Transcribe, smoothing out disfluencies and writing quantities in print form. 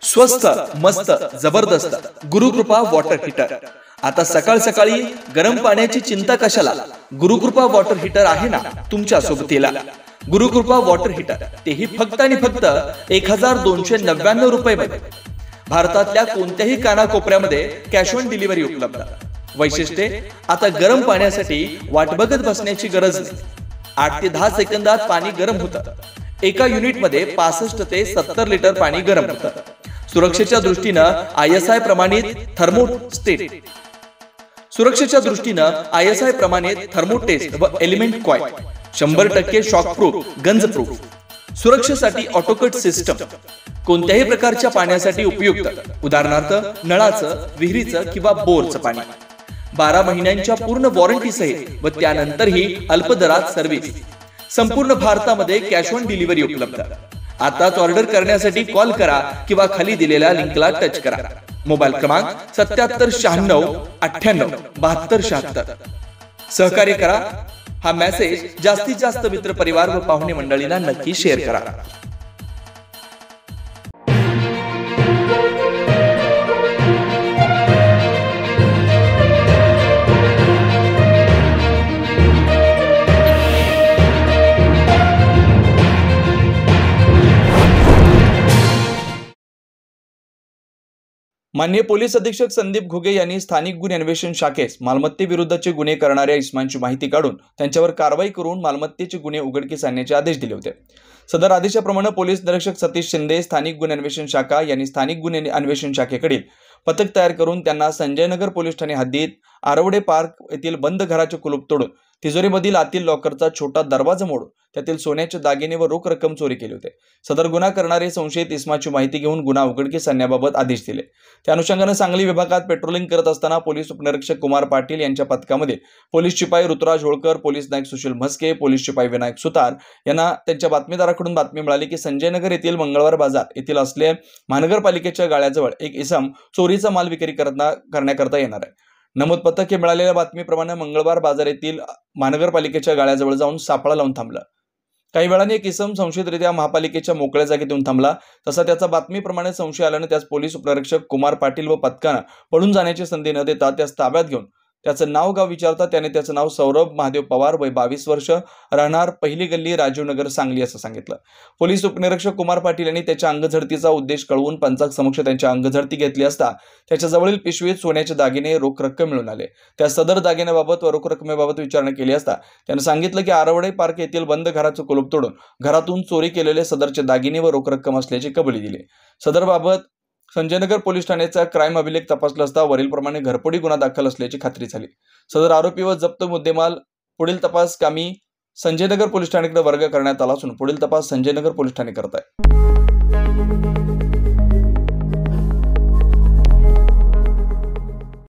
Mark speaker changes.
Speaker 1: स्वस्त मस्त जबरदस्त गुरुकृपा वॉटर हीटर। आता सकाळ सकाळी गरम पाण्याची चिंता कशाला, गुरुकृपा वॉटर हीटर आहे ना तुमच्या सोबतीला। गुरुकृपा वॉटर हीटर तेही फक्त आणि फक्त 1299 रुपये मध्ये। भारतातल्या कोणत्याही कानाकोपऱ्यामध्ये कॅश ऑन डिलिव्हरी उपलब्ध। वैशिष्ट्ये, आता गरम पाण्यासाठी वाट बघत बसण्याची गरज नाही। 8 ते 10 सेकंदात पाणी गरम होतं। एका युनिट मध्ये 65 ते 70 लिटर पाणी गरम होतं। सुरक्षेच्या दृष्टीनं ISI प्रमाणित थर्मोस्टेट, सुरक्षेच्या दृष्टीनं ISI प्रमाणित थर्मोटेस्ट व एलिमेंट कॉइल, 100% शॉक प्रूफ, गंज प्रूफ, सुरक्षेसाठी ऑटोकट सिस्टम, कोणत्याही प्रकारच्या पाण्यासाठी उपयुक्त, उदाहरणार्थ नळाचं, विहिरीचं किंवा बोरचं पाणी। 12 महिन्यांच्या पूर्ण वॉरंटी सहित व त्यानंतरही अल्प दरात सर्व्हिस। संपूर्ण भारतामध्ये कॅश ऑन डिलिव्हरी उपलब्ध। आताच ऑर्डर करण्यासाठी कॉल करा किंवा खाली दिलेल्या लिंकला टच करा। मोबाईल क्रमांक 7796 98 72 76। सहकार्य करा। हा मेसेज जास्तीत जास्त मित्र परिवार व पाहुणे मंडळींना नक्की शेअर करा। माननीय पोलीस अधीक्षक संदीप घुगे यांनी स्थानिक गुन्हे अन्वेषण शाखेस मालमत्तेविरुद्धचे गुन्हे करणाऱ्या इस्मांची माहिती काढून त्यांच्यावर कारवाई करून मालमत्तेचे गुन्हे उघडकीस आणण्याचे आदेश दिले होते। सदर आदेशाप्रमाणे पोलीस निरीक्षक सतीश शिंदे, स्थानिक गुन्हे अन्वेषण शाखा यांनी स्थानिक गुन्हे अन्वेषण शाखेकडील पथक तयार करून त्यांना संजयनगर पोलीस ठाणे हद्दीत आरवडे पार्क येथील बंद घराचे कुलूप तोडून तिजोरीमधील आतील लॉकरचा छोटा दरवाजा मोडून त्यातील सोन्याचे दागिने व रोख रक्कम चोरी केली होते। सदर गुन्हा करणारे संशयित इस्माची माहिती घेऊन गुन्हा उघडकीस आणण्याबाबत आदेश दिले। त्या अनुषंगाने सांगली विभागात पेट्रोलिंग करत असताना पोलीस उपनिरीक्षक कुमार पाटील यांच्या पथकामध्ये पोलीस शिपाई ऋतुराज होळकर, पोलीस नाईक सुशील म्हस्के, पोलीस शिपाई विनायक सुतार यांना त्यांच्या बातमीदाराकडून बातमी मिळाली की संजयनगर येथील मंगळवार बाजार येथील असले महानगरपालिकेच्या गाळ्याजवळ एक इसम चोरीचा माल विक्री करण्याकरता येणार आहे। नमूद पथक हे मिळालेल्या बातमीप्रमाणे मंगळवार बाजार येथील महानगरपालिकेच्या गाळ्याजवळ जाऊन सापळा लावून थांबलं। काही वेळाने एक इसम संशयितरित्या महापालिकेच्या मोकळ्या जागेत येऊन थांबला। तसा त्याचा बातमीप्रमाणे संशय आल्याने त्यास पोलीस उपनिरीक्षक कुमार पाटील व पथकानं पळून जाण्याची संधी न देता त्यास ताब्यात घेऊन त्याचं नाव गाव विचारता त्याने त्याचं नाव सौरभ महादेव पवार, वय 22 वर्ष, राहणार पहिली गल्ली, राजीवनगर, सांगली असं सांगितलं। पोलीस उपनिरीक्षक कुमार पाटील यांनी त्याच्या अंगझडतीचा उद्देश कळवून पंचांग त्यांच्या अंगझडती घेतली असता त्याच्या जवळील पिशवीत सोन्याचे दागिने, रोख रक्कम मिळून आले। त्या सदर दागिन्याबाबत व रोख रकमेबाबत विचारणा केली असता त्याने सांगितलं की आरवडे पार्क येथील बंद घराचं कुलूप तोडून घरातून चोरी केलेले सदरचे दागिने व रोख रक्कम असल्याची कबुली दिली। सदर बाबत संजयनगर पोलीस ठाण्याचा क्राईम अभिलेख तपासला असता वरील प्रमाणे घरफोडी गुन्हा दाखल असल्याची खात्री झाली। सदर आरोपी व जप्त मुद्देमाल पुढील तपास कामी संजयनगर पोलीस ठाण्याकडे वर्ग करण्यात आला असून पुढील तपास संजयनगर पोलीस ठाणे करत आहे।